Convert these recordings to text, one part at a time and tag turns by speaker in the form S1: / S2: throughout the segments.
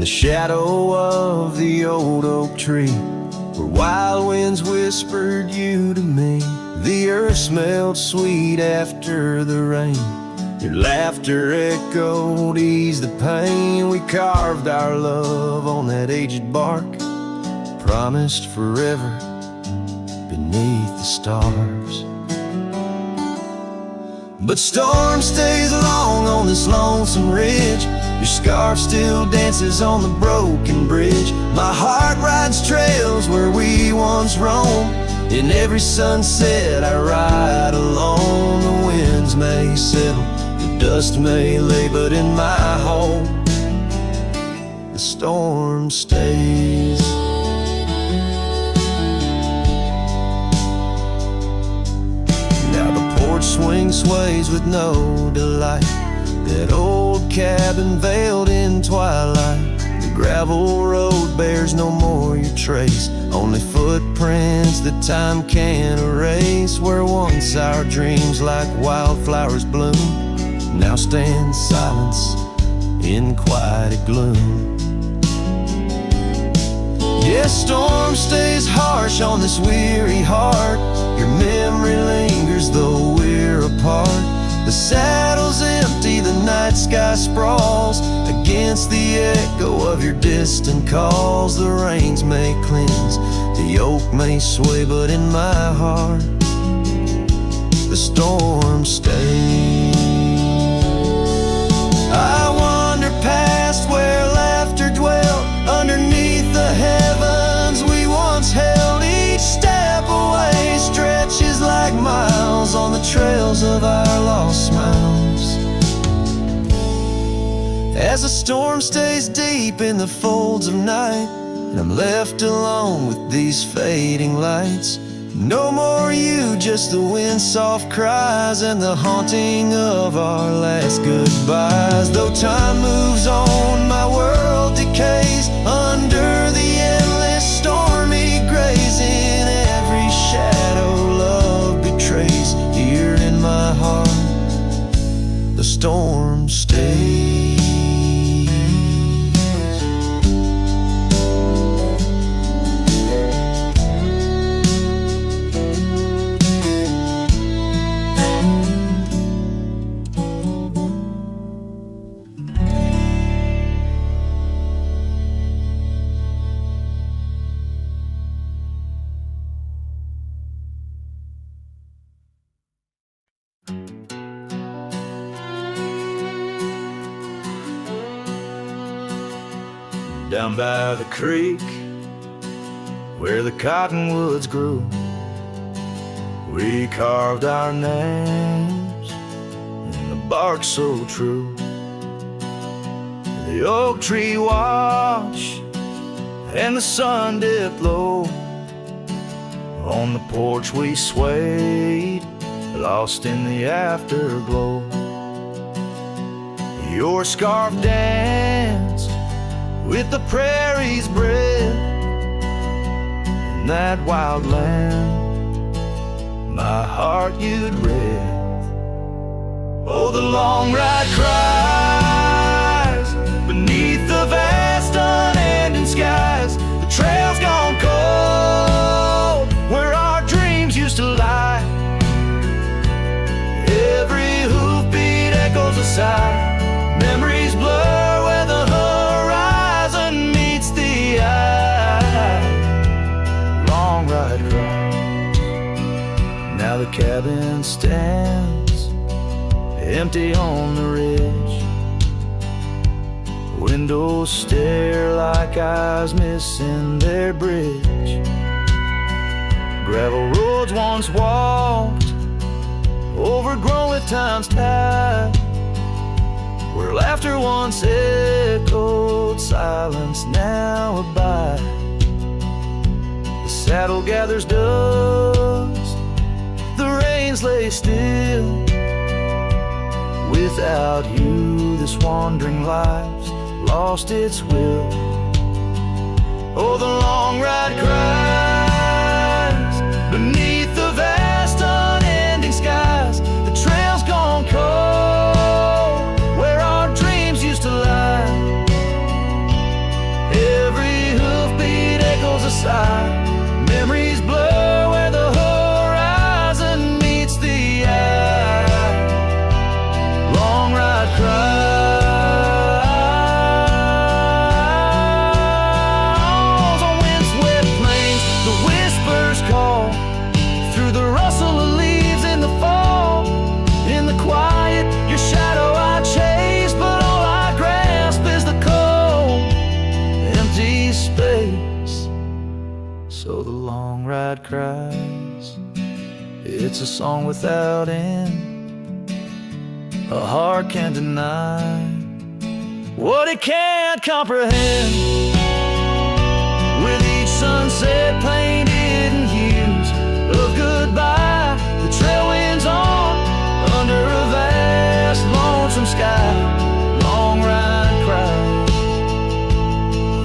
S1: the shadow of the old oak tree, where wild winds whispered you to me. The earth smelled sweet after the rain. Your laughter echoed, eased the pain. We carved our love on that aged bark, promised forever beneath the stars. But storm stays long on this lonesome ridge. Your scarf still dances on the broken bridge. My heart rides trails where we once roamed. In every sunset I ride alone. The winds may settle, the dust may lay, but in my home the storm stays. Now the porch swing sways with no delight. That old cabin veiled in twilight. The gravel road bears no more your trace, only footprints that time can't erase. Where once our dreams like wildflowers bloom, now stand silence in quiet gloom. Yes, storm stays harsh on this weary heart. Your memory lingers though we're apart. The saddle's empty, the night sky sprawls against the echo of your distant calls. The rains may cleanse, the oak may sway, but in my heart the storm stays. I wander past where laughter dwelt, underneath the heavens we once held. Each step away stretches like miles on the trails of our lost smiles. As the storm stays deep in the folds of night, and I'm left alone with these fading lights. No more you, just the wind's soft cries and the haunting of our last goodbyes. Though time moves on, my world decays under the endless stormy grays. In every shadow love betrays. Here in my heart the storm stays. Down by the creek, where the cottonwoods grew, we carved our names in the bark so true. The oak tree watched and the sun dipped low. On the porch we swayed, lost in the afterglow. Your scarf danced with the prairie's breath. In that wild land, my heart you'd read. Oh, the long ride cries beneath the vast unending skies. The trail's gone cold where our dreams used to lie. Every hoofbeat echoes a sigh. Memories blur where the horizon meets the eye. Long ride cries. Now the cabin stands empty on the ridge. Windows stare like eyes missing their bridge. Gravel roads once walked, overgrown with time's tide. Where laughter once echoed, silence now abide. The saddle gathers dust, the reins lay still. Without you, this wandering life's lost its will. Oh, the long ride cries beneath the vast unending skies. The trail's gone cold where our dreams used to lie. side. Memories blur where the horizon meets the eye. Long ride cries on windswept plains. The whispers call through the rustle of leaves in the fall. In the quiet, your shadow I chase, but all I grasp is the cold, empty space. So the long ride cries. It's a song without end. A heart can't deny what it can't comprehend. With each sunset painted in hues of goodbye, the trail winds on under a vast lonesome sky. Long ride cries.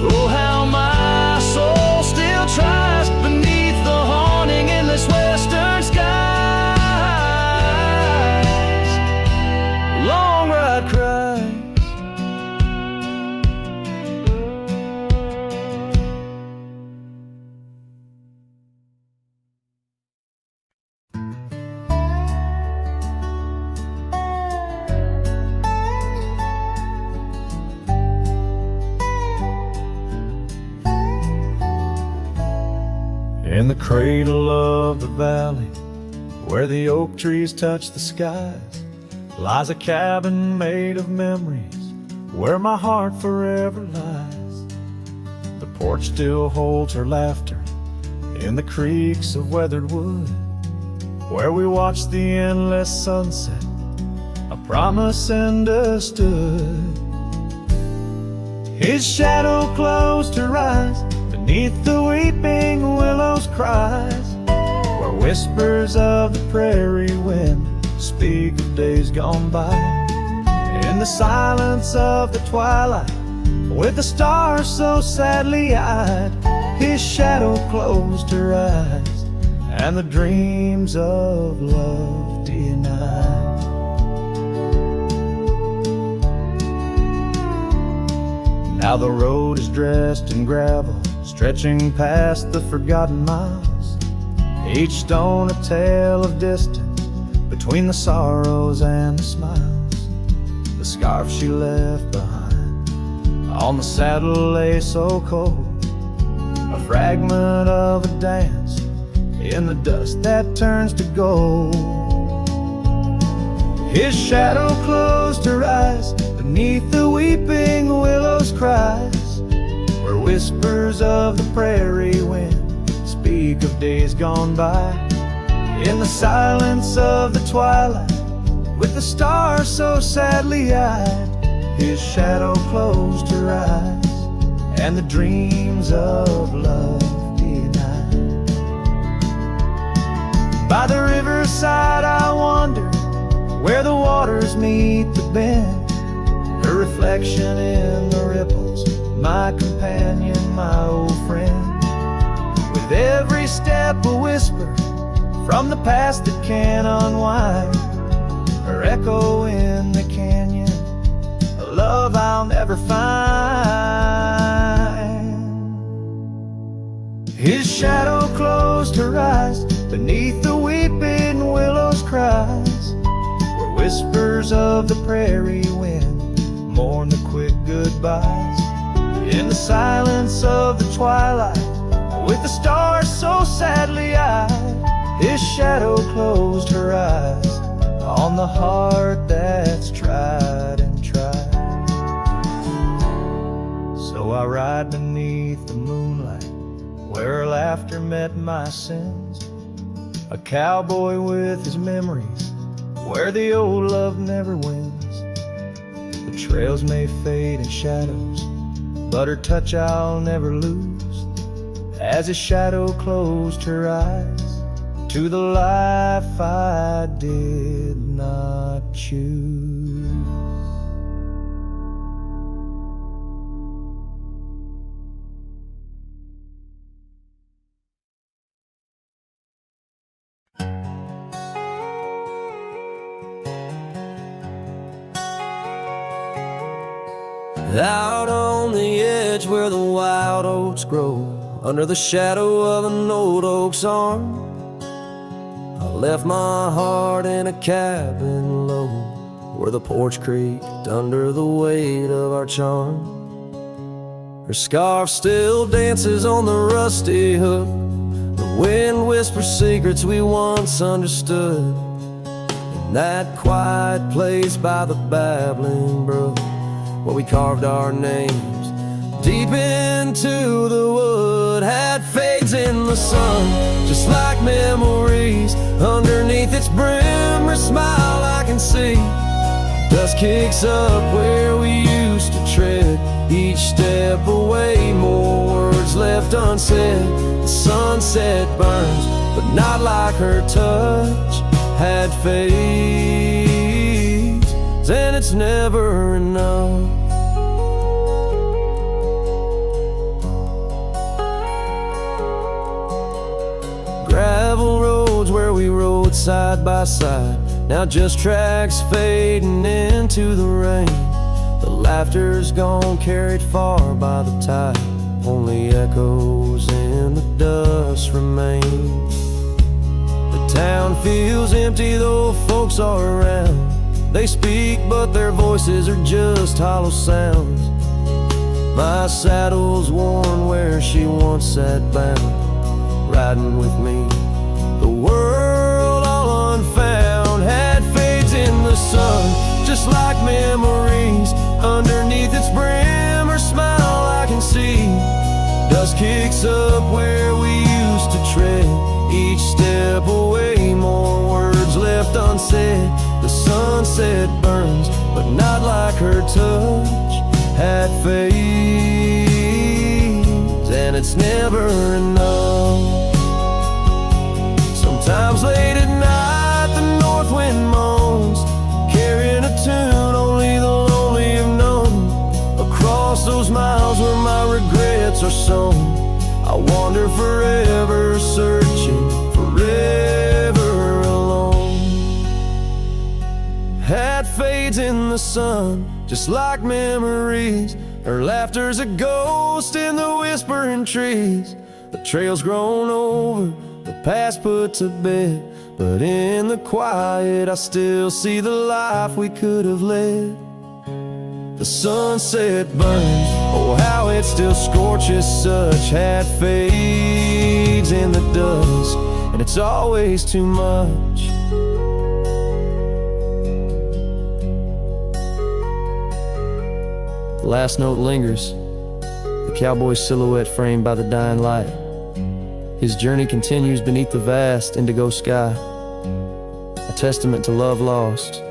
S1: Oh, how my soul still tries beneath the haunting endless western skies. Long ride cries. In the cradle of the valley, where the oak trees touch the skies, lies a cabin made of memories, where my heart forever lies. The porch still holds her laughter in the creaks of weathered wood, where we watched the endless sunset, a promise understood. His shadow closed her eyes beneath the weeping willows' cries, where whispers of the prairie wind speak of days gone by. In the silence of the twilight, with the stars so sadly eyed, his shadow closed her eyes, and the dreams of love denied. Now the road is dressed in gravel, stretching past the forgotten miles, each stone a tale of distance between the sorrows and the smiles. The scarf she left behind on the saddle lay so cold, a fragment of a dance in the dust that turns to gold. His shadow closed her eyes beneath the weeping willow's cries, where whispers of the prairie wind speak of days gone by. In the silence of the twilight, with the stars so sadly eyed, his shadow closed her eyes, and the dreams of love denied. By the riverside I wander, where the waters meet the bend, her reflection in the ripples, my companion, my old friend. With every step a whisper from the past that can unwind, her echo in the canyon, a love I'll never find. His shadow closed her eyes beneath the weeping willow's cries, where whispers of the prairie wind mourn the quick goodbyes. In the silence of the twilight, with the stars so sadly eyed, his shadow closed her eyes on the heart that's tried and tried. So I ride beneath the moonlight, where her laughter met my sins, a cowboy with his memories, where the old love never wins. The trails may fade in shadows, but her touch I'll never lose, as his shadow closed her eyes to the life I did not choose. Out on the edge where the wild oats grow, under the shadow of an old oak's arm. I left my heart in a cabin low, where the porch creaked under the weight of our charm. Her scarf still dances on the rusty hook. The wind whispers secrets we once understood. In that quiet place by the babbling brook, where we carved our names deep into the wood. Hat fades in the sun, just like memories. Underneath its brim, her smile I can see. Dust kicks up where we used to tread. Each step away, more words left unsaid. The sunset burns, but not like her touch. Hat fades, and it's never enough. Gravel roads where we rode side by side, now just tracks fading into the rain. The laughter's gone, carried far by the tide. Only echoes in the dust remain. The town feels empty though folks are around. They speak but their voices are just hollow sounds. My saddle's worn where she once sat bound, riding with me, the world all unfound. Hat fades in the sun, just like memories. Underneath its brim, her smile I can see. Dust kicks up where we used to tread. Each step away, more words left unsaid. The sunset burns, but not like her touch. Hat fades, and it's never enough. Sometimes late at night the north wind moans, carrying a tune only the lonely have known. Across those miles where my regrets are sown, I wander forever, searching, forever alone. Hat fades in the sun, just like memories. Her laughter's a ghost in the whispering trees. The trail's grown over, the past put to bed, but in the quiet I still see the life we could have led. The sunset burns, oh how it still scorches such. Hat fades in the dust, and it's always too much. The last note lingers, the cowboy's silhouette framed by the dying light. His journey continues beneath the vast indigo sky, a testament to love lost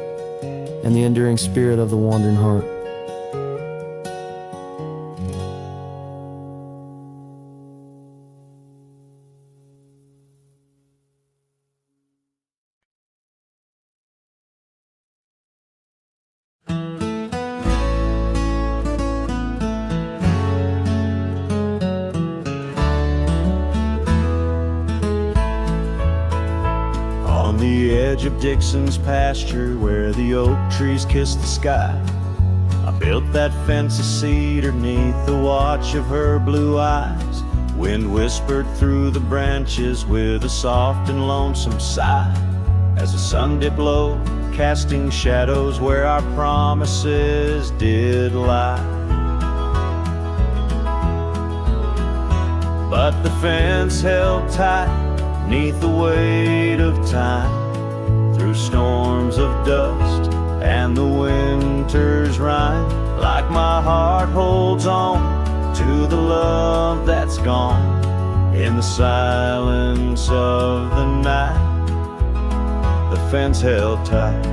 S1: and the enduring spirit of the wandering heart.
S2: On the edge of Dixon's pasture, where the oak trees kiss the sky, I built that fence of cedar neath the watch of her blue eyes. Wind whispered through the branches with a soft and lonesome sigh, as the sun dipped low, casting shadows where our promises did lie. But the fence held tight neath the weight of time, through storms of dust and the winter's rime. Like my heart holds on to the love that's gone in the silence of the night, the fence held tight.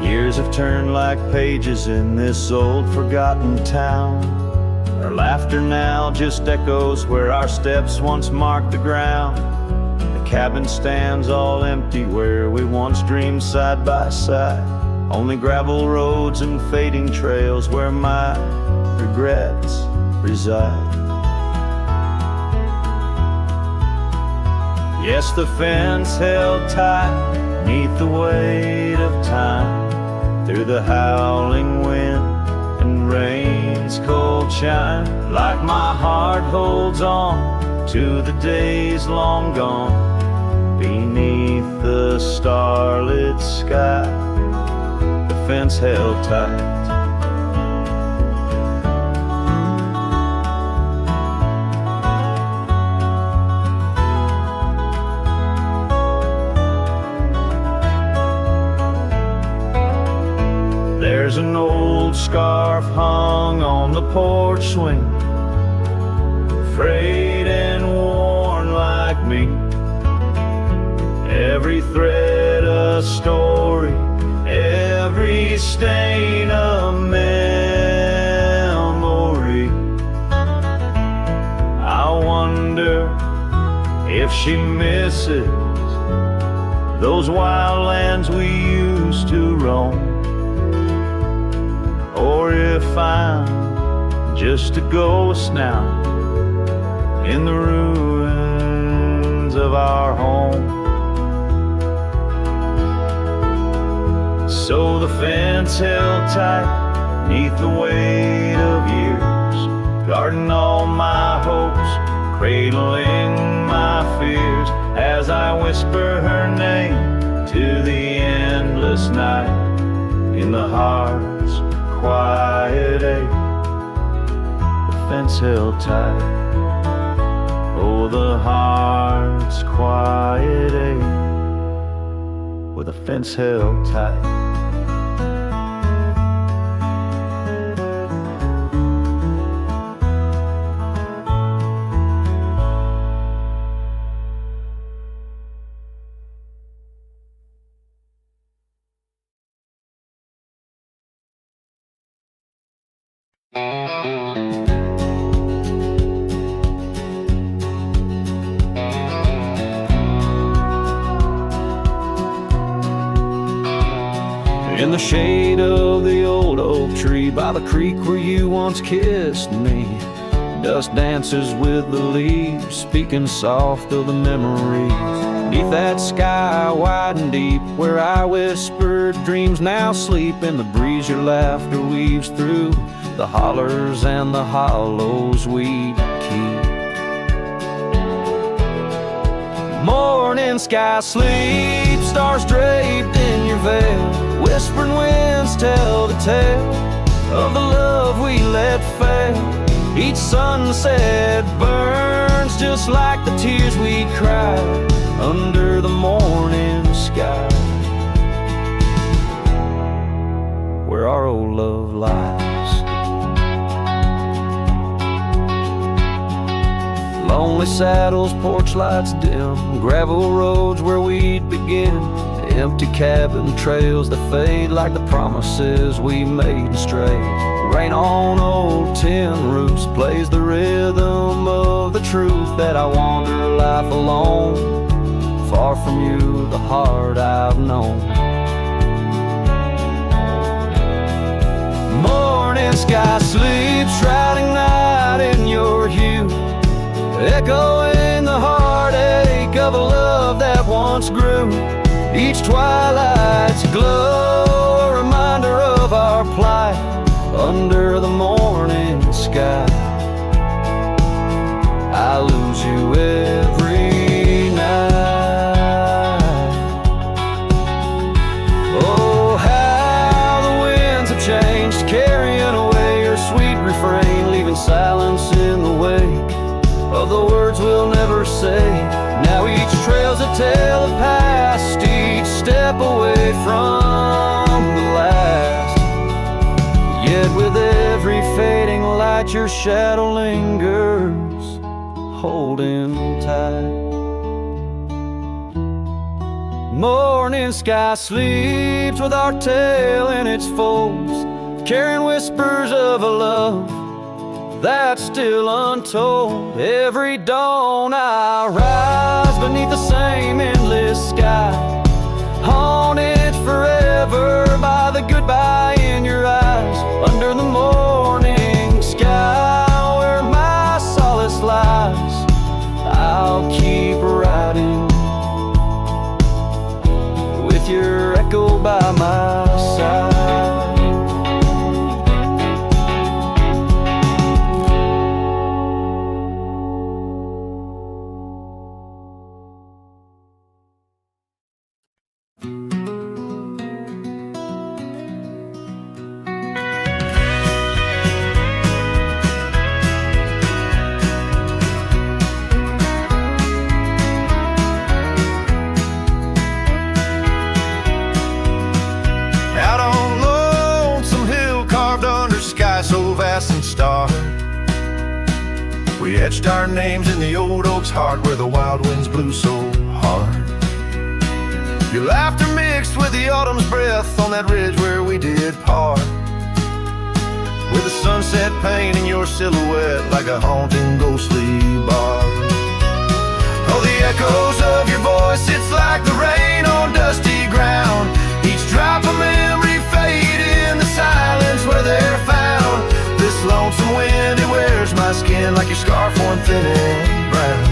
S2: Years have turned like pages in this old forgotten town. Our laughter now just echoes where our steps once marked the ground. The cabin stands all empty where we once dreamed side by side. Only gravel roads and fading trails where my regrets reside. Yes, the fence held tight neath the weight of time, through the howling wind and rain's cold shine, like my heart holds on to the days long gone. Beneath the starlit sky, the fence held tight. There's an old scarf hung on the porch swing, frayed and worn like me. Every thread a story, every stain a memory. I wonder if she misses those wild lands we used to roam, or if I'm just a ghost now in the ruins of our home. So the fence held tight neath the weight of years, guarding all my hopes, cradling my fears, as I whisper her name to the endless night in the heart's quiet ache. The fence held tight, oh, the heart's quiet ache, with the fence held tight. In the shade of the old oak tree by the creek where you once kissed me, dust dances with the leaves, speaking soft of the memories. Beneath that sky wide and deep where I whispered dreams now sleep, in the breeze your laughter weaves through the hollers and the hollows we keep. Morning sky sleep, stars draped in your veil, whispering winds tell the tale of the love we let fail. Each sunset burns just like the tears we cried under the morning sky, where our old love lies. Lonely saddles, porch lights dim, gravel roads where we'd begin, empty cabin trails that fade like the promises we made and strayed. Rain on old tin roofs plays the rhythm of the truth that I wander life alone, far from you, the heart I've known. Morning sky sleeps, shrouding night in your hue, echoing the heartache of a love that once grew. Each twilight's glow, a reminder of our plight under the morning sky. I lose you every night. Oh, how the winds have changed, carrying away your sweet refrain, leaving silence in the wake of the words we'll never say. Now each trail's a tale of past, each step away from the last. Yet with every fading light your shadow lingers, holding tight. Morning sky sleeps with our tale in its folds, carrying whispers of a love that's still untold. Every dawn I rise beneath the same endless sky, haunted forever by the goodbye in your eyes. Under the morning sky where my solace lies, I'll keep riding with your echo by my side.
S1: We etched our names in the old oak's heart where the wild winds blew so hard. Your laughter mixed with the autumn's breath on that ridge where we did part, with the sunset painting your silhouette like a haunting ghostly bar. Oh, the echoes of your voice, it's like the rain on dusty ground. Each drop of memory fade in the silence where they're found. This lonesome wind, it wears my skin like your scarf worn thin and brown.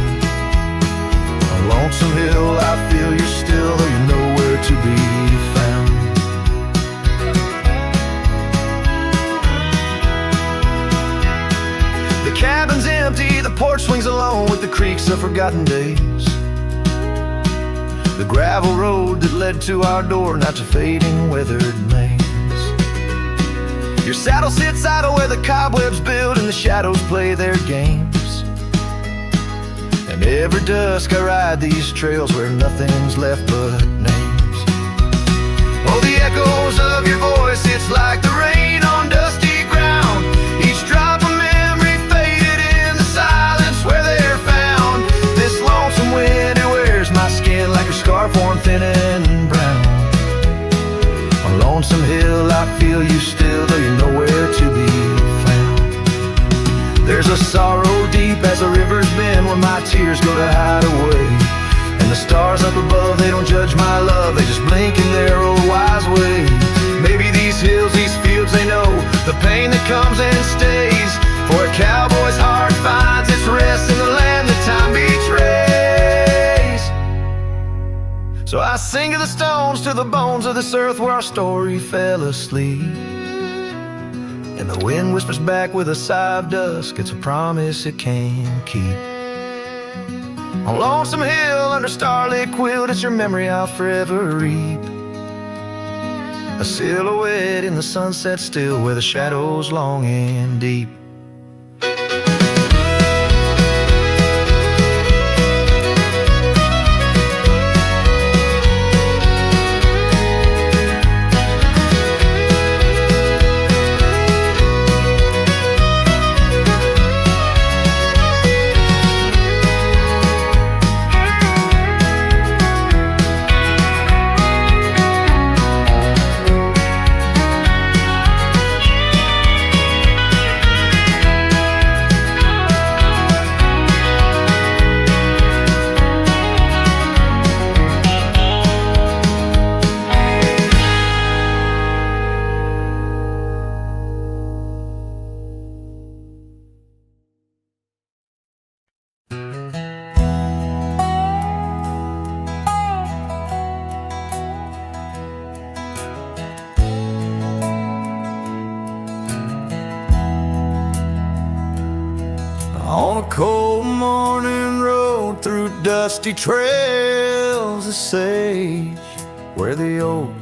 S1: On Lonesome Hill, I feel you're still, though you're nowhere to be found. The cabin's empty, the porch swings alone with the creaks of forgotten days. The gravel road that led to our door, now it's a fading, weathered maze. Your saddle sits idle where the cobwebs build and the shadows play their games. And every dusk I ride these trails where nothing's left but names. Oh, the echoes of your voice, it's like the rain on dusty ground. Each drop of memory faded in the silence where they're found. This lonesome wind, it wears my skin like a scarf worn thin and brown. On Lonesome Hill, I feel you still, though you're nowhere to be found. There's a sorrow deep as the rivers bend where my tears go to hide away. And the stars up above, they don't judge my love, they just blink in their old wise way. Maybe these hills, these fields, they know the pain that comes and stays. For a cowboy's heart finds its rest in the land that time betrays. So I sing to the stones, to the bones of this earth where our story fell asleep. And the wind whispers back with a sigh of dusk, it's a promise it can't keep. On Lonesome Hill, under starlit quilt, it's your memory I'll forever reap. A silhouette in the sunset still, where the shadows long and deep. On a cold morning road through dusty trails of sage, where the oak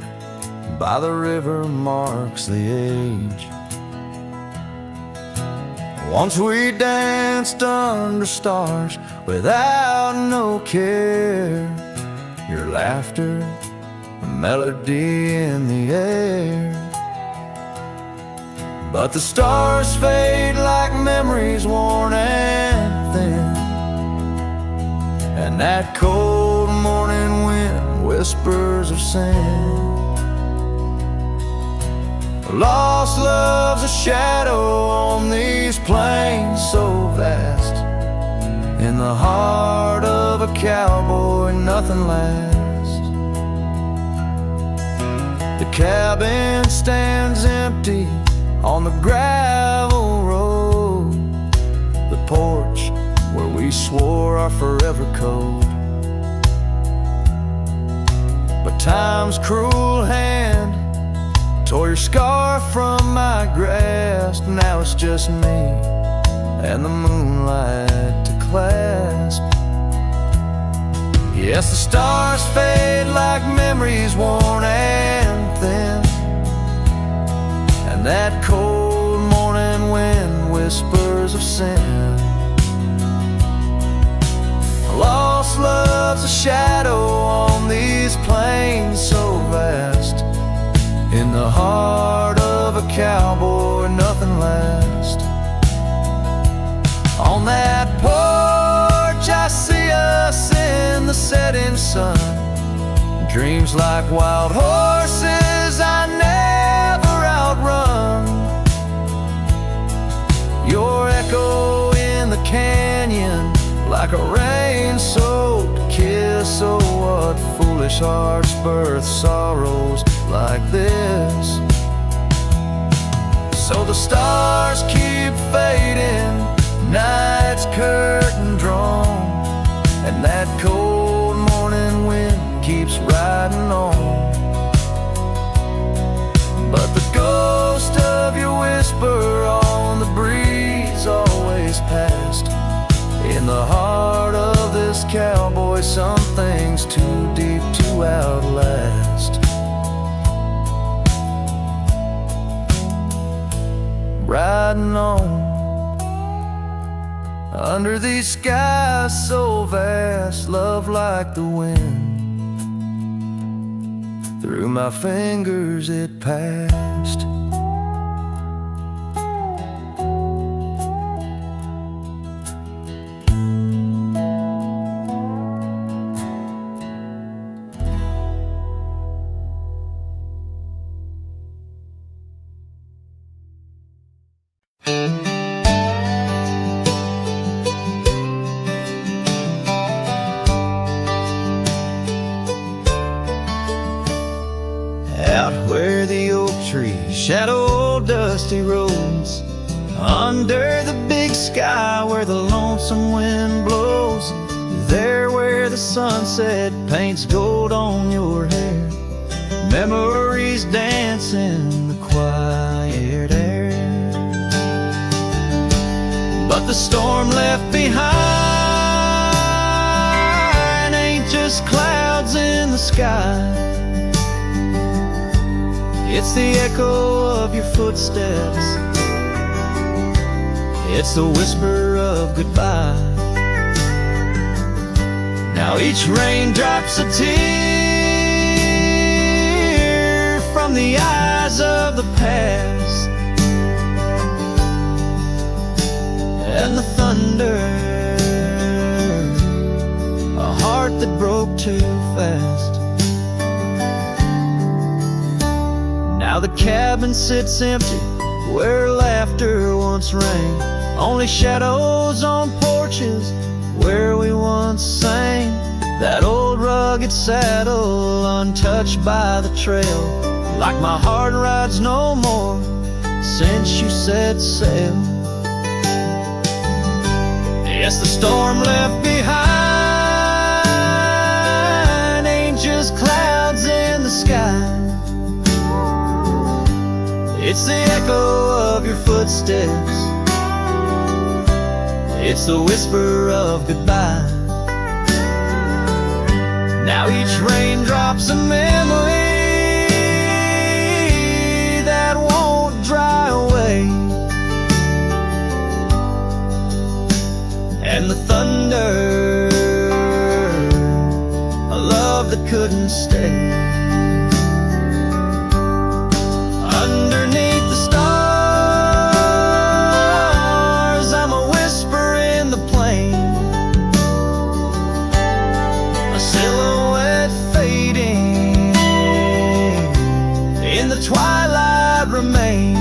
S1: by the river marks the age. Once we danced under stars without no care, your laughter, a melody in the air. But the stars fade like memories worn and thin, and that cold morning wind whispers of sin. Lost love's a shadow on these plains so vast. In the heart of a cowboy nothing lasts. The cabin stands empty on the gravel road, the porch where we swore our forever code. But time's cruel hand tore your scarf from my grasp. Now it's just me and the moonlight to clasp. Yes, the stars fade like memories worn and thin, and that cold morning wind whispers of sin. Lost love's a shadow on these plains so vast. In the heart of a cowboy nothing lasts. On that porch I see us in the setting sun. Dreams like wild horses I never outrun. Your echo in the canyon, like a rain-soaked kiss. Oh, what foolish hearts birth sorrows like this. So the stars keep fading, night's curtain drawn, and that cold morning wind keeps riding on. But the ghost of your whisper on the breeze always passed. In the heart of this cowboy, some things too deep to outlast. Riding on under these skies so vast, love like the wind. Through my fingers it passed. Where the oak trees shadow old dusty roads, under the big sky where the lonesome wind blows, there where the sunset paints gold on your hair, memories dance in the quiet air. But the storm left behind ain't just clouds in the sky. It's the echo of your footsteps, it's the whisper of goodbye. Now each raindrop's a tear from the eyes of the past. And the thunder, a heart that broke too fast. Now the cabin sits empty where laughter once rang, only shadows on porches where we once sang. That old rugged saddle untouched by the trail, like my heart rides no more since you set sail. Yes, the storm left behind ain't just clouds in the sky. It's the echo of your footsteps, it's the whisper of goodbye. Now each raindrop's a memory that won't dry away. And the thunder, a love that couldn't stay. Underneath the stars, I'm a whisper in the plain, a silhouette fading, in the twilight remains.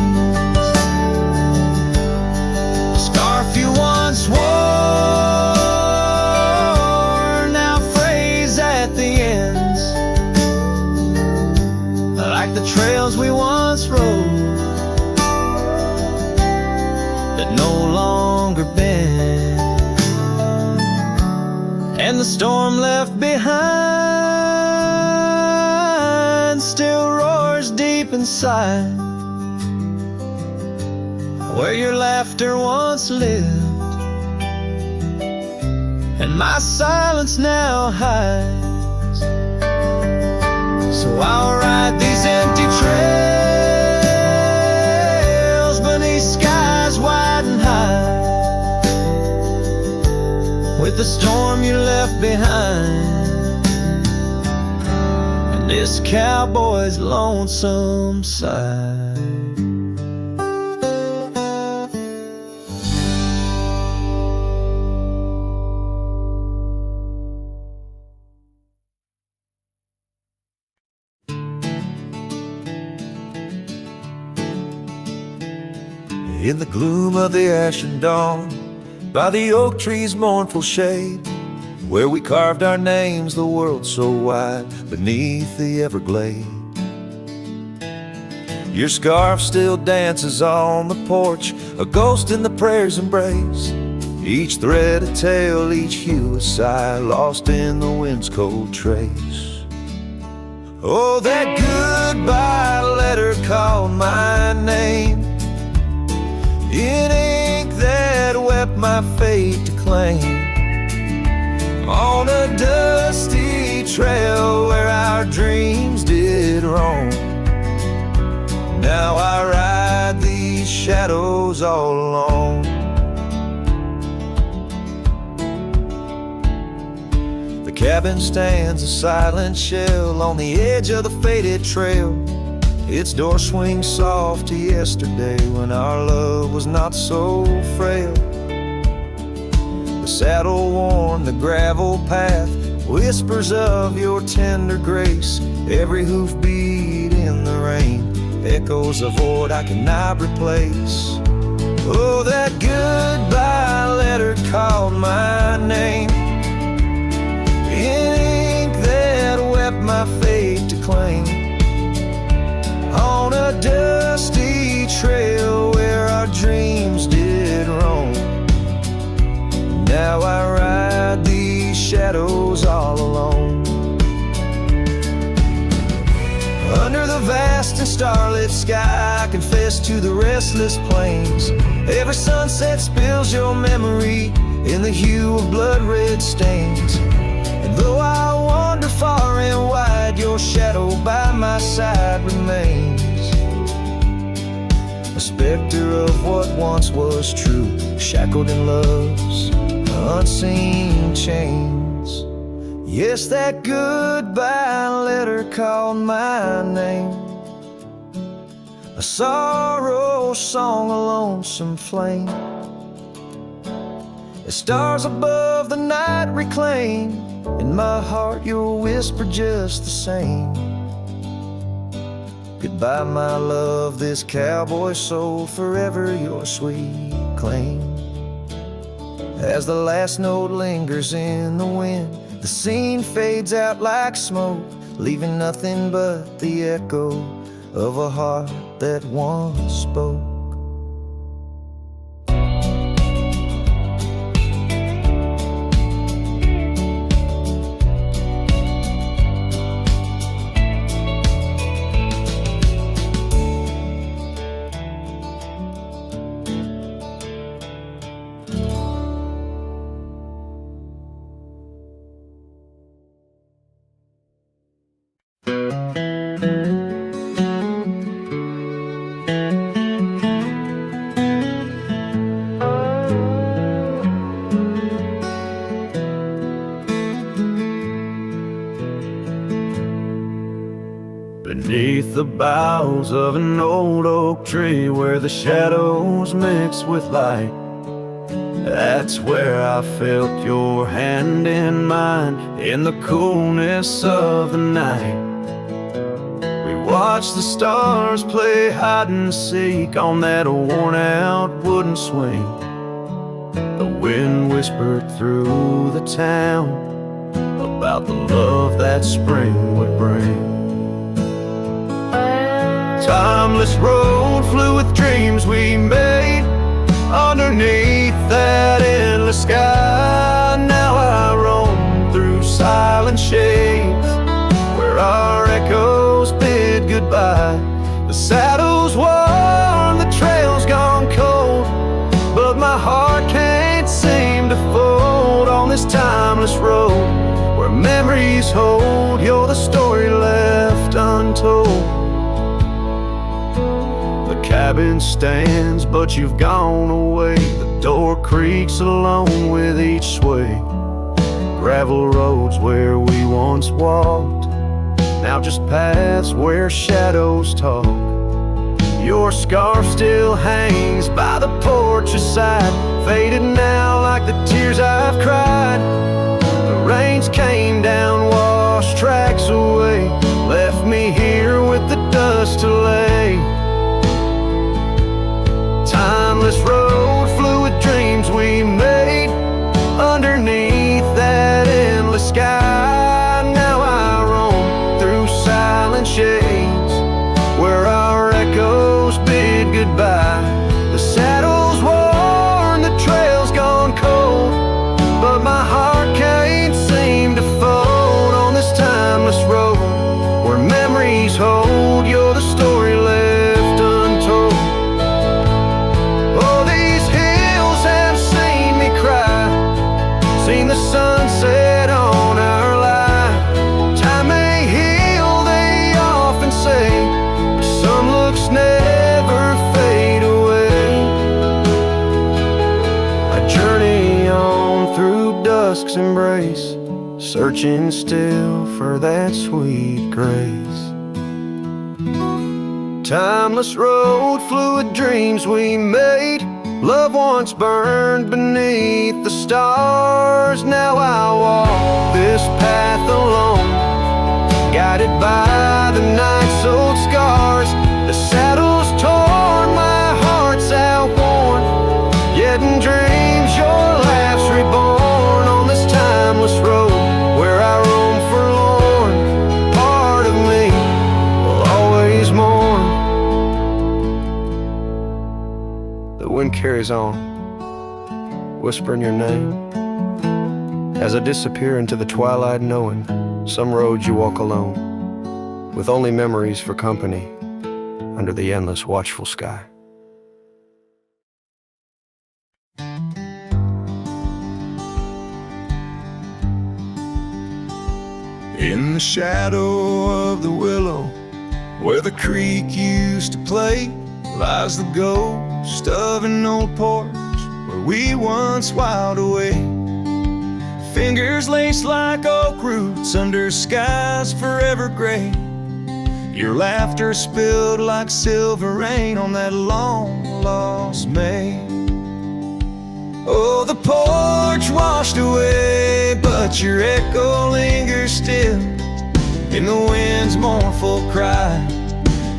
S1: The scarf you once wore now frays at the ends, like the trails we once rode that no longer bend. And the storm left behind still roars deep inside, where your laughter once lived and my silence now hides. So I'll ride these empty trails beneath skies wide and high, with the storm you left behind and this cowboy's lonesome side. In the gloom of the ashen dawn, by the oak tree's mournful shade, where we carved our names, the world so wide, beneath the everglade. Your scarf still dances on the porch, a ghost in the prayer's embrace. Each thread a tale, each hue a sigh, lost in the wind's cold trace. Oh, that goodbye letter called my name, in ink that wept my fate to claim. On a dusty trail where our dreams did roam, now I ride these shadows all alone. The cabin stands a silent shell on the edge of the faded trail. Its door swings soft to yesterday when our love was not so frail. The saddle worn, the gravel path whispers of your tender grace. Every hoofbeat in the rain echoes a void I cannot replace. Oh, that goodbye letter called my name, in ink that wept my fate to claim. On a dusty trail where our dreams did roam, now I ride these shadows all alone. Under the vast and starlit sky, I confess to the restless plains. Every sunset spills your memory in the hue of blood-red stains. And though I wander far and wide, your shadow by my side remains, a specter of what once was true, shackled in love's unseen chains. Yes, that goodbye letter called my name, a sorrow song, a lonesome flame. As stars above the night reclaim, in my heart your whisper just the same. Goodbye, my love, this cowboy soul, forever your sweet claim. As the last note lingers in the wind, the scene fades out like smoke, leaving nothing but the echo of a heart that once spoke. Beneath the boughs of an old oak tree, where the shadows mix with light, that's where I felt your hand in mine in the coolness of the night. We watched the stars play hide and seek on that worn out wooden swing. The wind whispered through the town about the love that spring would bring. Timeless road flew with dreams we made underneath that endless sky. Now I roam through silent shades where our echoes bid goodbye. The saddle's worn, the trail's gone cold, but my heart can't seem to fold on this timeless road where memories hold. You're the story left untold. The cabin stands, but you've gone away. The door creaks alone with each sway. Gravel roads where we once walked, now just paths where shadows talk. Your scarf still hangs by the porch's side, faded now like the tears I've cried. The rains came down, washed tracks away, left me here with the dust to lay. Timeless dusk's embrace, searching still for that sweet grace. Timeless road, fluid dreams we made, love once burned beneath the stars. Now I walk this path alone, guided by the night's old scars. The saddle's torn, my heart's outworn, yet in dreams your laugh's reborn. On this timeless road where I roam forlorn, part of me will always mourn. The wind carries on, whispering your name, as I disappear into the twilight, knowing some roads you walk alone, with only memories for company under the endless watchful sky.
S3: In the shadow of the willow, where the creek used to play, lies the ghost of an old porch where we once whiled away. Fingers laced like oak roots under skies forever gray. Your laughter spilled like silver rain on that long-lost May. Oh, the porch washed away, but your echo lingers still in the wind's mournful cry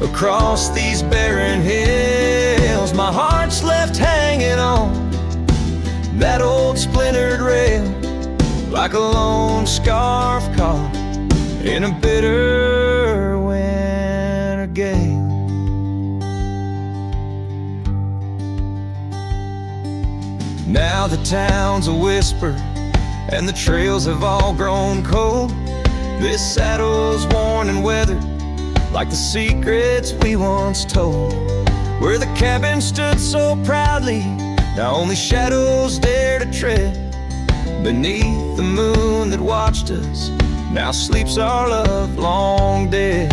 S3: across these barren hills. My heart's left hanging on that old splintered rail, like a lone scarf caught in a bitter winter gale. Now the town's a whisper and the trails have all grown cold. This saddle's worn and weathered like the secrets we once told. Where the cabin stood so proudly, now only shadows dare to tread beneath the moon that watched us. Now sleeps our love long dead.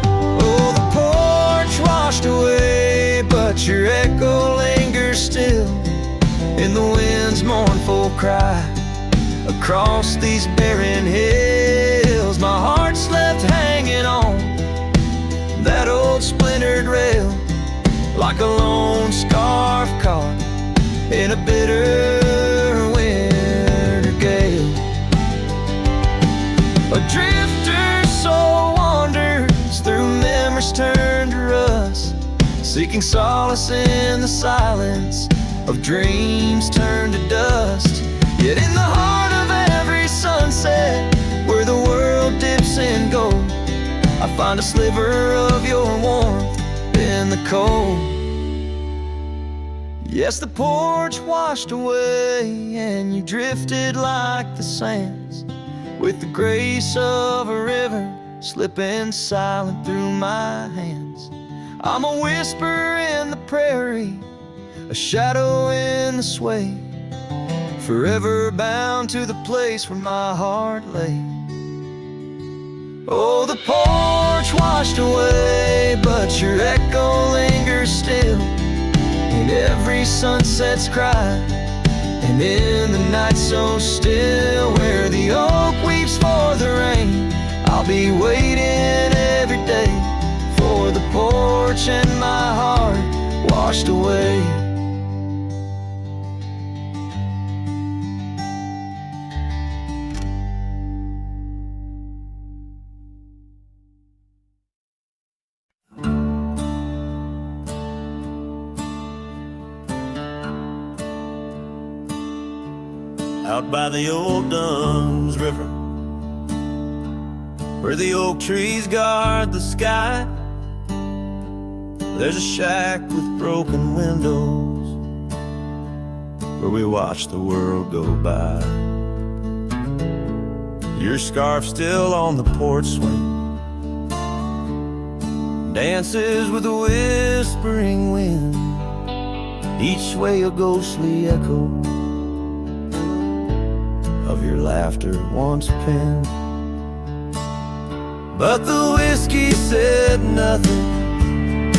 S3: Oh, the porch washed away, but your echo lingers still in the wind's mournful cry across these barren hills. My heart's left hanging on that old splintered rail, like a lone scarf caught in a bitter winter gale. A drifter soul wanders through memories turned to rust, seeking solace in the silence of dreams turned to dust. Yet in the heart of every sunset, where the world dips in gold, I find a sliver of your warmth in the cold. Yes, the porch washed away and you drifted like the sands, with the grace of a river slipping silent through my hands. I'm a whisper in the prairie, a shadow in the sway, forever bound to the place where my heart lay. Oh, the porch washed away, but your echo lingers still in every sunset's cry, and in the night so still, where the oak weeps for the rain. I'll be waiting every day for the porch and my heart washed away.
S2: Out by the old Dunn's River, where the oak trees guard the sky, there's a shack with broken windows where we watch the world go by. Your scarf still on the porch swing, dances with a whispering wind, each way a ghostly echo of your laughter once penned. But the whiskey said nothing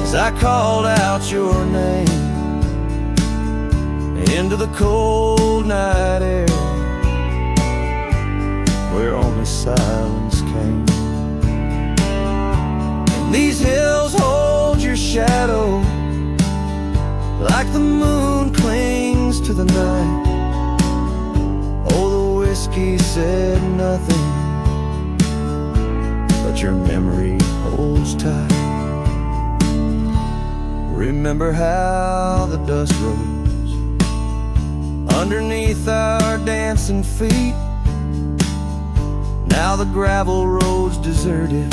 S2: as I called out your name,
S1: into the cold night air, where only silence came. And these hills hold your shadow, like the moon clings to the night. Oh, the whiskey said nothing, but your memory holds tight. Remember how the dust rose underneath our dancing feet. Now the gravel road's deserted,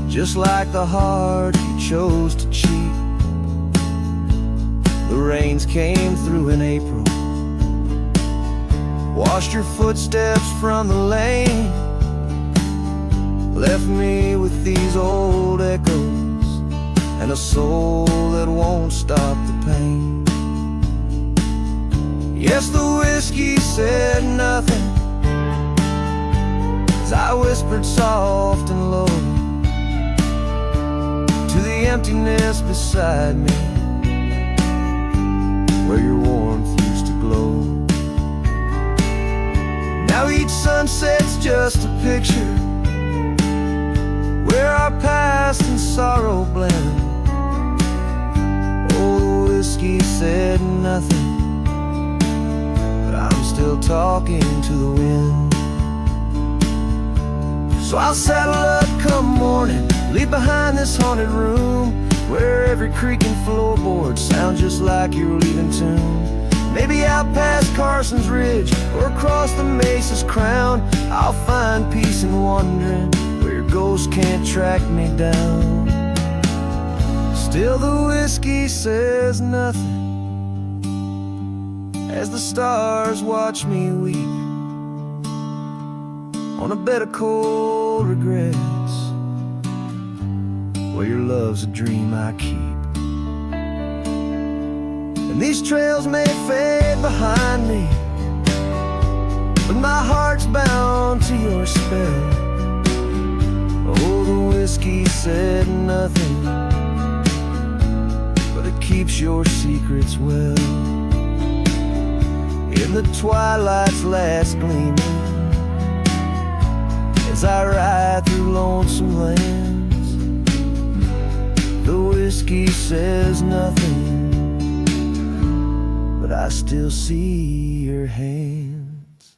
S1: just like the heart you chose to cheat. The rains came through in April, washed your footsteps from the lane, left me with these old echoes and a soul that won't stop the pain. Yes, the whiskey said nothing as I whispered soft and low to the emptiness beside me, where your warmth used to glow. Now each sunset's just a picture where our past and sorrow blend. Oh, the whiskey said nothing, but I'm still talking to the wind. So I'll saddle up come morning, leave behind this haunted room, where every creaking floorboard sounds just like you're leaving tune. Maybe out past Carson's Ridge or across the Mesa's crown, I'll find peace in wandering where your ghost can't track me down. Still the whiskey says nothing as the stars watch me weep on a bed of cold regrets, where your love's a dream I keep. And these trails may fade behind me, but my heart's bound to your spell. Oh, the whiskey said nothing, but it keeps your secrets well. In the twilight's last gleaming, as I ride through lonesome lands, the whiskey says nothing, but I still see your hands.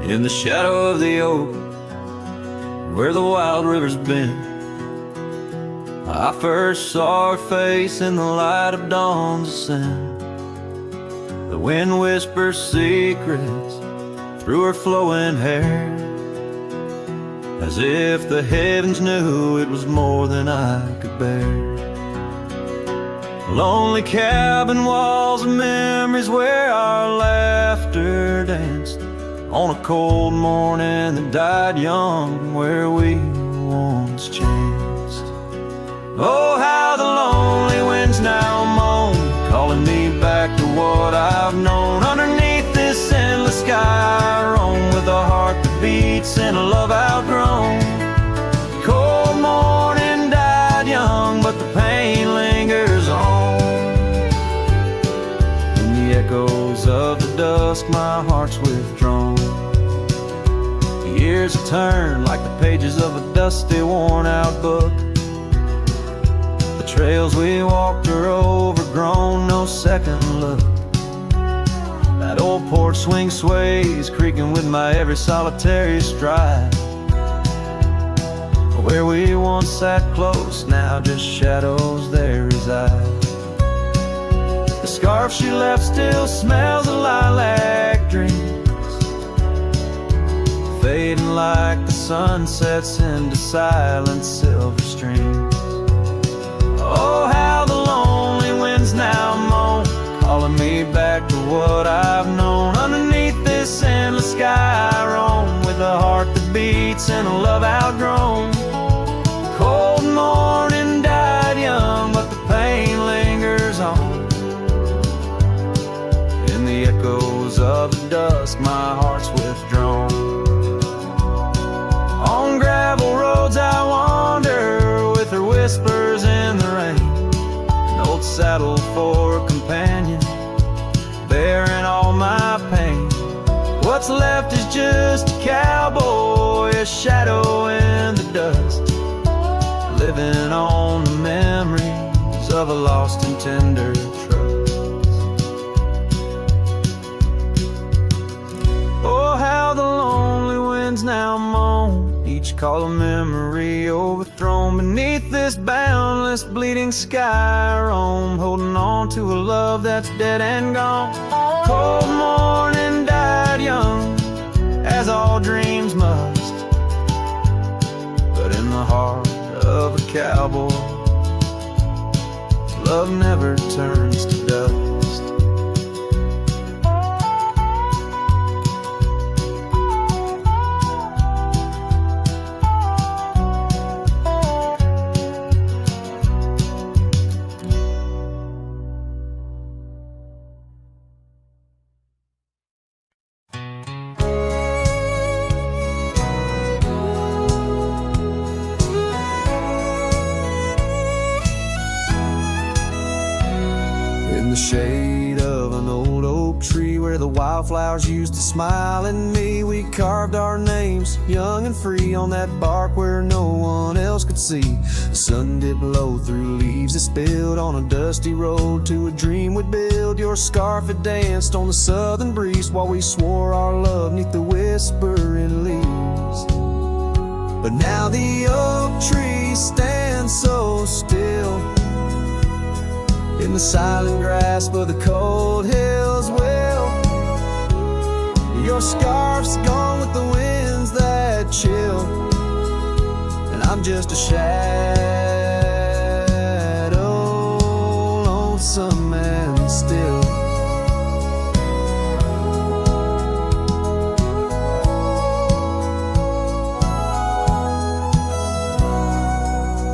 S3: In the shadow of the oak, where the wild river's been, I first saw her face in the light of dawn's ascent. The wind whispers secrets through her flowing hair, as if the heavens knew it was more than I could bear. Lonely cabin walls of memories where our laughter danced on a cold morning that died young, where we once chanced. Oh, how the lonely winds now moan, calling me back to what I've known. Underneath this endless sky I roam, with a heart that beats and a love outgrown. Cold morning died young, but the pain lingers on. In the echoes of the dusk my heart's withdrawn. The years have turned like the pages of a dusty, worn-out book. The trails we walked are overgrown, no second look. That old porch swing sways, creaking with my every solitary stride. Where we once sat close, now just shadows there reside. The scarf she left still smells of lilac dreams, fading like the sun sets into silent silver streams. Oh, how the lonely winds now moan, calling me back to what I've known. Underneath this endless sky I roam, with a heart that beats and a love outgrown. Cold morning died young, but the pain lingers on. In
S2: In the echoes of the dusk, my heart's withdrawn. On gravel roads I wander, with her whispers in the rain. An old saddle for a companion, bearing all my pain. What's left is just a cowboy, a shadow in the dust, living on the memories of a lost and tender trust. Oh, how the lonely winds now moan, each call a memory overthrown. Beneath this boundless bleeding sky I roam, holding on to a love that's dead and gone. Cold morning died young, as all dreams must, but in the heart of a cowboy, love never turns to dust.
S1: In the shade of an old oak tree where the wildflowers used to smile at me, we carved our names, young and free, on that bark where no one else could see. The sun dipped low through leaves that spilled on a dusty road to a dream we'd build. Your scarf had danced on the southern breeze while we swore our love neath the whispering leaves. But now the oak tree stands so still in the silent grasp of the cold hills. Well, your scarf's gone with the winds that chill, and I'm just a shadow, lonesome and still.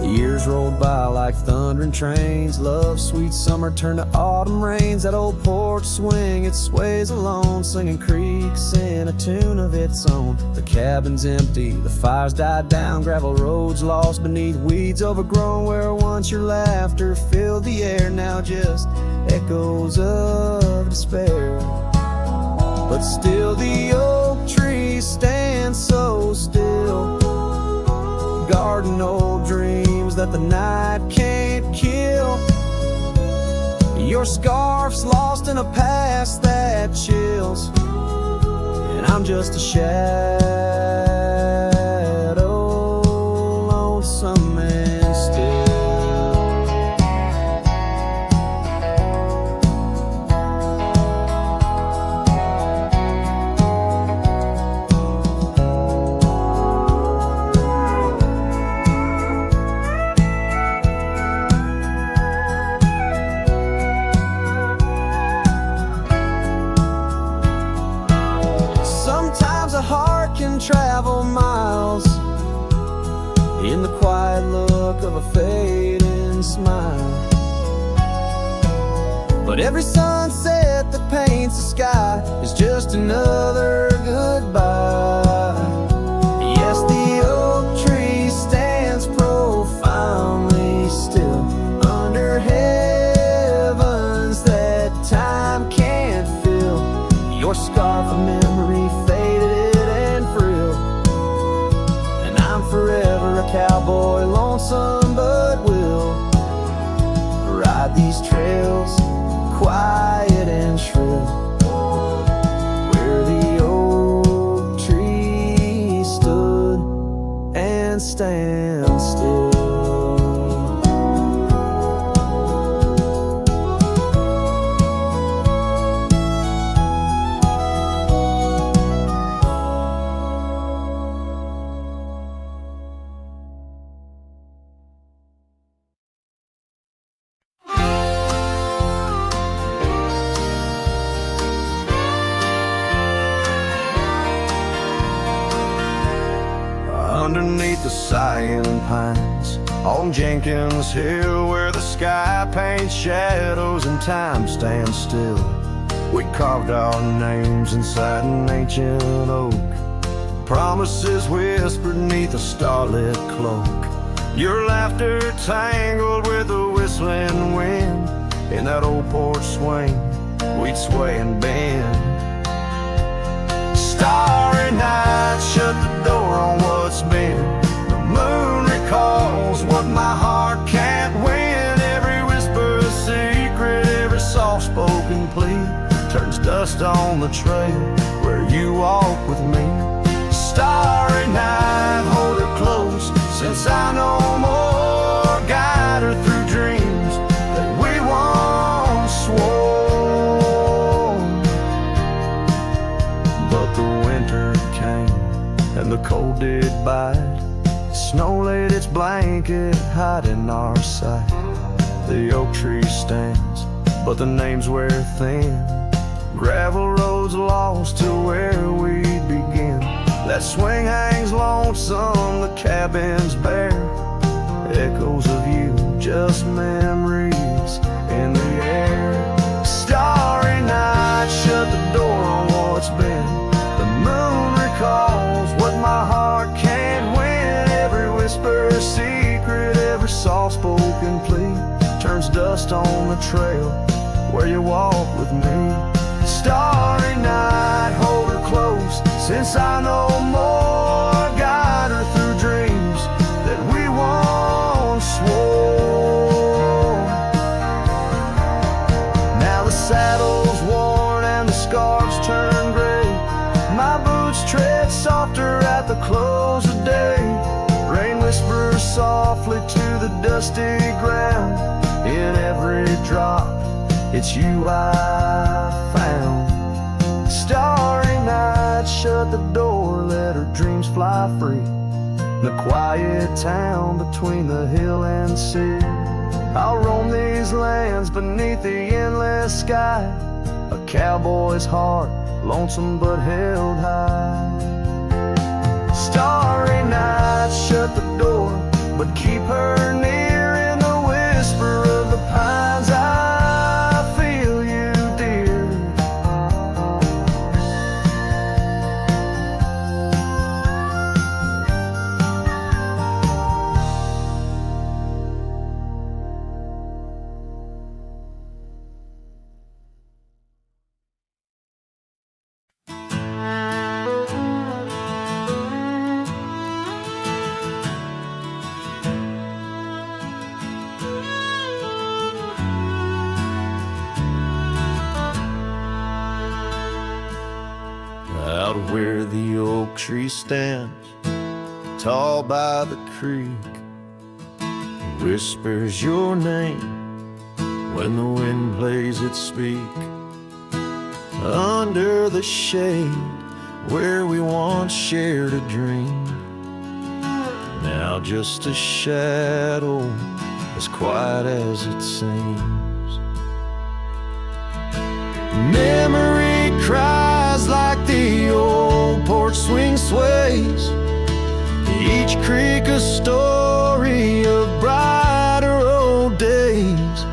S1: Years rolled by like thundering trains. Love's sweet summer turned to autumn rains. That old porch swing, it sways alone, singing creeks in a tune of its own. The cabin's empty, the fire's died down, gravel roads lost beneath weeds overgrown. Where once your laughter filled the air, now just echoes of despair. But still the oak tree stands so still, guarding old dreams that the night can't kill. Your scarf's lost in a past that chills, and I'm just a shadow, lonesome and still. Sometimes a heart can travel miles in the quiet look of a fading smile. But every sunset that paints the sky is just another goodbye. Yes, the oak tree stands profoundly still under heavens that time can't fill. Your scarf of memory faded and frilled, and I'm forever a cowboy, lonesome but will ride these trails quiet and shrill, where the oak tree stood and stands still. Underneath the sighing pines on Jenkins Hill, where the sky paints shadows and time stands still,
S2: We carved our names inside an ancient oak, promises whispered neath a starlit cloak. Your laughter tangled with the whistling wind. In that old porch swing, we'd sway and bend. Starry night, shut the door on what's been. The moon recalls what my heart can't win. Every whisper a secret, every soft-spoken plea turns dust on the trail where you walk with me. Starry night, hold her close, since I know more. Guide her through dreams that we once swore. But the winter came and the cold did bite. Snow laid its blanket, hiding our sight. The oak tree stands, but the names wear thin. Gravel roads lost to where we'd begin. That swing hangs lonesome, the cabin's bare. Echoes of you, just memories in the air. Starry night, shut the door on what's been. The moon recalls what my heart can't win. Every whisper a secret, every soft-spoken plea turns dust on the trail where you walk with me. Starry night, hold her close, since I know more. Guide her through dreams that we once swore. Now the saddle's worn and the scarves turn gray. My boots tread softer at the close of day. Rain whispers softly to the dusty ground. In every drop, it's you I found. Starry night, shut the door, let her dreams fly free. The quiet town between the hill and sea. I'll roam these lands beneath the endless sky. A cowboy's heart, lonesome but held high. Starry night, shut the door, but keep her near. In the whisper of the pines, I feel you, dear.
S1: Out where the oak tree stands, tall by the creek, whispers your name when the wind plays it speak. Under the shade where we once shared a dream, now just a shadow as quiet as it seems. Memory cries like the old porch swing sways, each creak a story of brighter old days.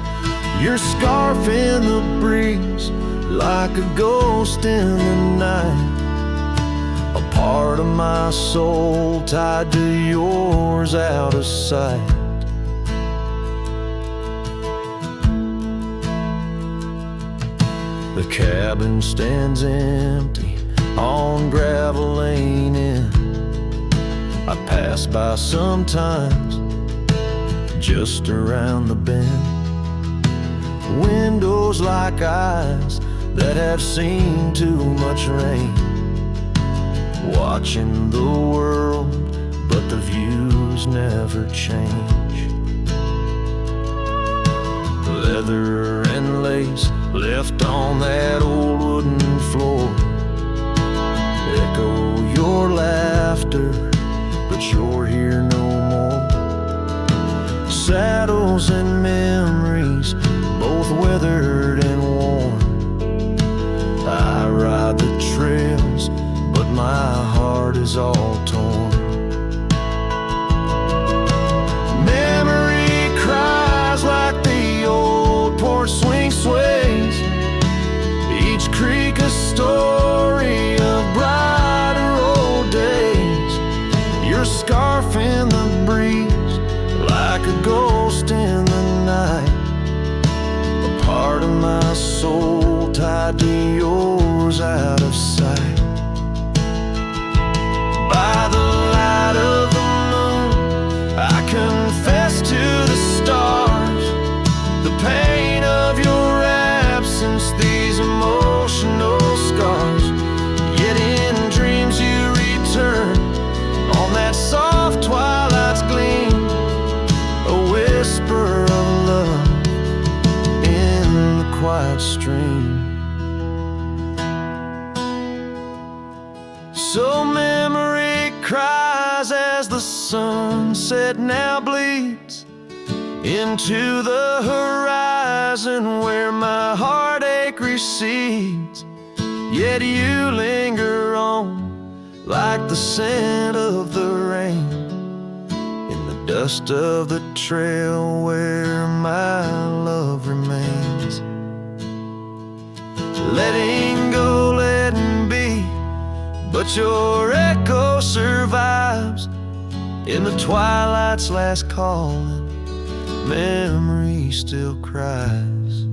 S1: Your scarf in the breeze like a ghost in the night, a part of my soul tied to yours out of sight. The cabin stands empty on gravel lane in. I pass by sometimes just around the bend. Windows like eyes that have seen too much rain, watching the world, but the views never change. Leather and lace left on that old wooden floor echo your laughter, but you're here no more. Saddles and memories, both weathered and worn. I ride the trails, but my heart is all torn. Memory cries like the old porch swing sways, each shadows out of sight. By the light of the moon, I confess to the stars the pain of your absence, these emotional scars. Yet in dreams you return on that soft twilight's gleam, a whisper of love in the quiet stream. So memory cries as the sunset now bleeds into the horizon where my heartache recedes. Yet you linger on like the scent of the rain in the dust of the trail where my love remains. Letting go, letting be, but your echo survives in the twilight's last calling. Memory still cries.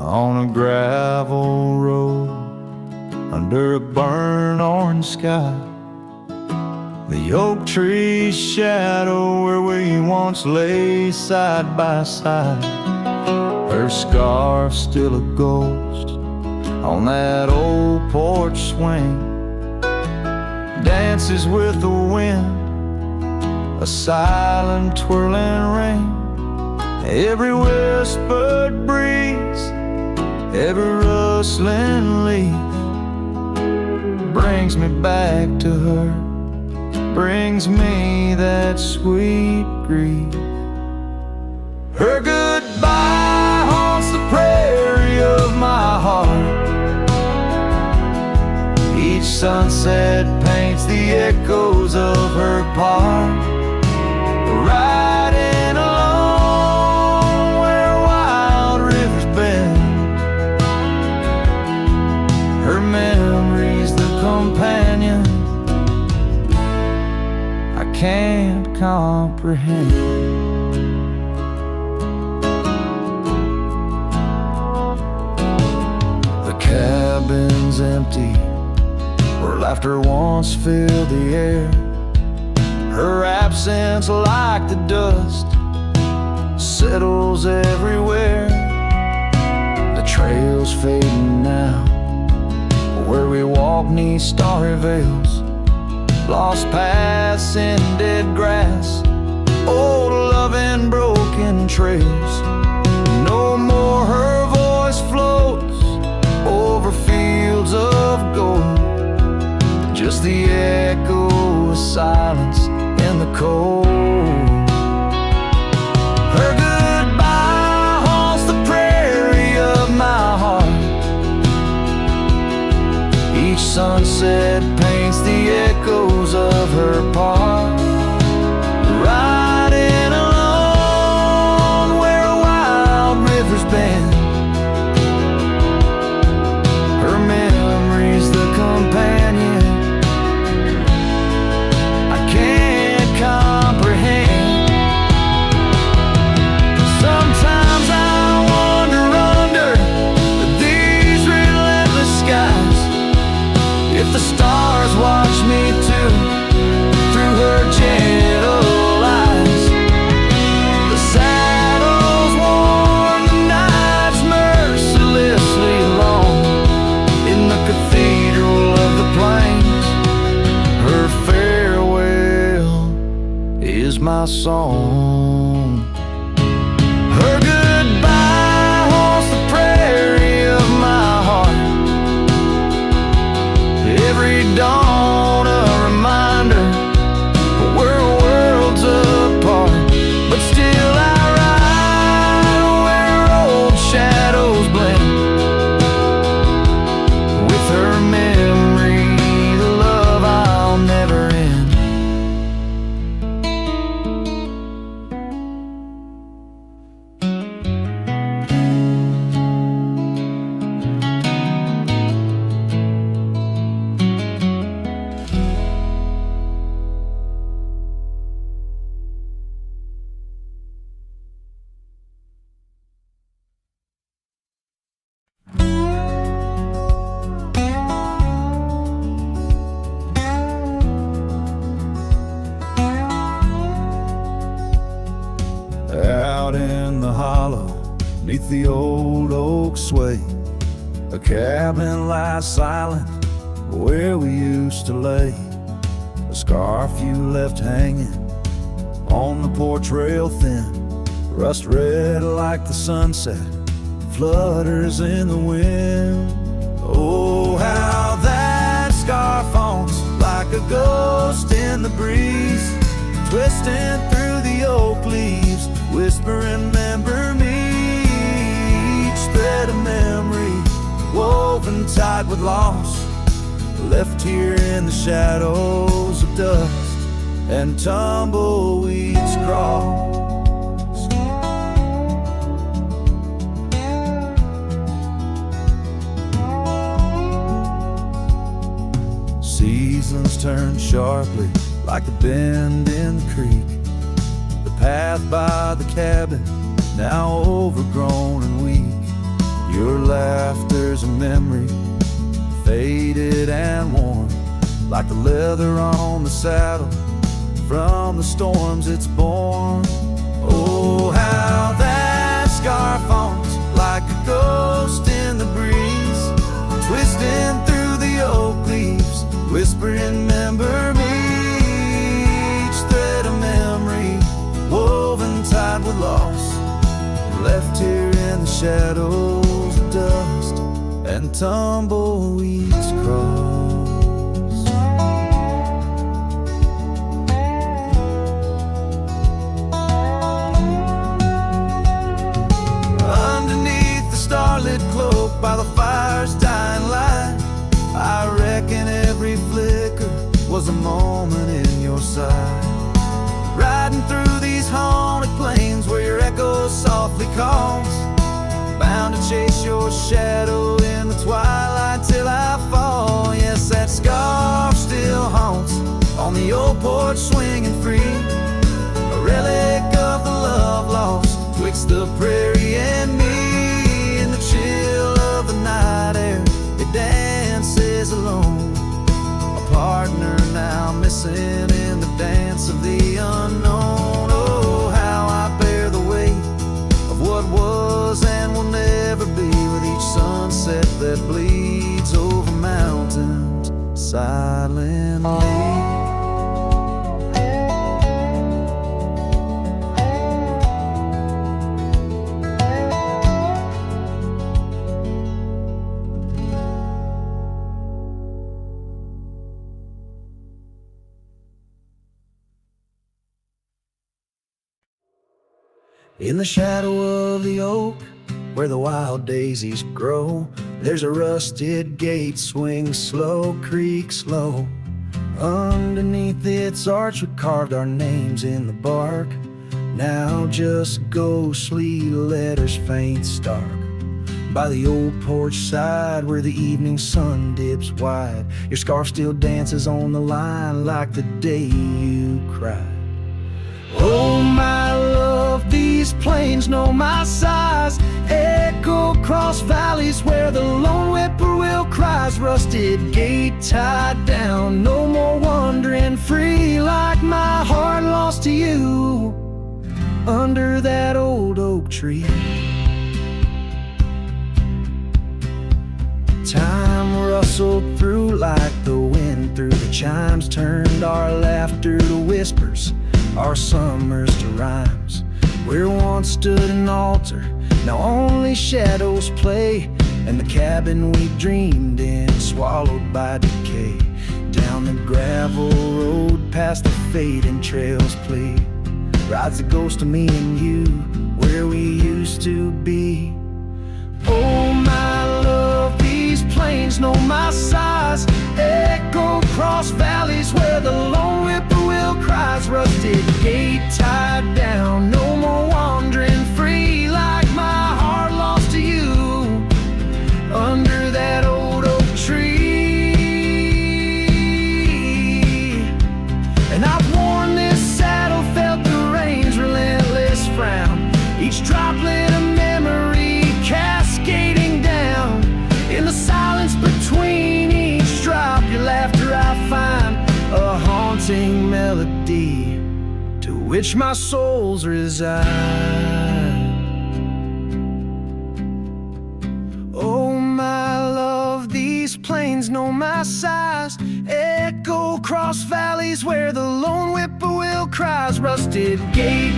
S1: On a gravel road under a burnt orange sky, the oak tree's shadow where we once lay side by side. Her scarf still a ghost on that old porch swing, dances with the wind, a silent twirling ring. Every whispered breeze, every rustling leaf brings me back to her, brings me that sweet grief. Her goodbye haunts the prairie of my heart. Each sunset paints the echoes of her part, riding along where wild rivers bend. Her memory's the companion I can't comprehend. The cabin's empty where laughter once filled the air. Her absence, like the dust, settles everywhere. The trail's fading now, where we walk 'neath starry veils, lost paths in dead grass, old love and broken trails. No more her voice floats over fields of gold, just the echo of silence in the cold. Her goodbye haunts the prairie of my heart. Each sunset paints the echoes of her part, riding along where wild rivers bend. Her memory's the companion I can't comprehend. Sometimes I wander under these relentless skies, if the stars watch me too, through her gentle eyes. The saddles worn, the nights mercilessly long, in the cathedral of the plains, her farewell is my song. Her goodbye haunts the prairie of my heart. Every dawn a reminder we're worlds apart, but still I ride where old shadows blend. With her memory, the love I'll never end.
S4: out in the hollow, 'neath the old oak sway. A cabin lies silent where we used to lay. A scarf you left hanging on the porch rail thin, rust red like the sunset, flutters in the wind. Oh, how that scarf haunts like a ghost in the breeze, twisting through the oak leaves, whispering, remember me. Each thread of memory, woven tight with loss, left here in the shadows of dust and tumbleweeds cross. Seasons turn sharply like the bend in the creek. The path by the cabin, now overgrown and weak. Your laughter's a memory, faded and worn, like the leather on the saddle from the storms it's born. Oh, how that scarf haunts like a ghost in the breeze, twisting through the oak leaves, whispering, remember me. Each thread of memory, woven tight with loss, left here in the shadows of dust and tumbleweeds cross. Underneath the starlit cloak by the fire's dying light, I reckon every flicker was a moment in your sight. Riding through these haunted plains where your echo softly calls, bound to chase your shadow in the twilight till I fall. Yes, that scarf still haunts on the old porch swinging free, a relic of the love lost twixt the prairie and me. In the chill of the night air, it dances alone, a partner now missing in the dance of the unknown. Oh, how I bear the weight of what was and will never be, with each sunset that bleeds over mountains silently. In the shadow of the oak, where the wild daisies grow, there's a rusted gate, swings slow, creaks low. Underneath its arch we carved our names in the bark, now just ghostly letters faint stark. By the old porch side where the evening sun dips wide, your scarf still dances on the line like the day you cried. Oh, my love, these plains know my size, echo across valleys where the lone whippoorwill cries. Rusted gate tied down, no more wandering free, like my heart lost to you under that old oak tree. Time rustled through like the wind through the chimes, turned our laughter to whispers, our summers to rhymes. Where once stood an altar, now only shadows play, and the cabin we dreamed in swallowed by decay. Down the gravel road past the fading trails plead, rides the ghost of me and you, where we used to be. Oh, my love, these plains know my size, echo across valleys where the lone whippoorwill cries. Rusted gate tied down, no more wandering free, like my heart lost to you under that old oak tree. And I've worn this saddle, felt the rain's relentless frown, each droplet of memory cascading down. In the silence between each drop, your laughter I find a haunting melody to which my soul's reside.
S1: plains know my sighs echo across valleys where the lone whippoorwill cries. Rusted gate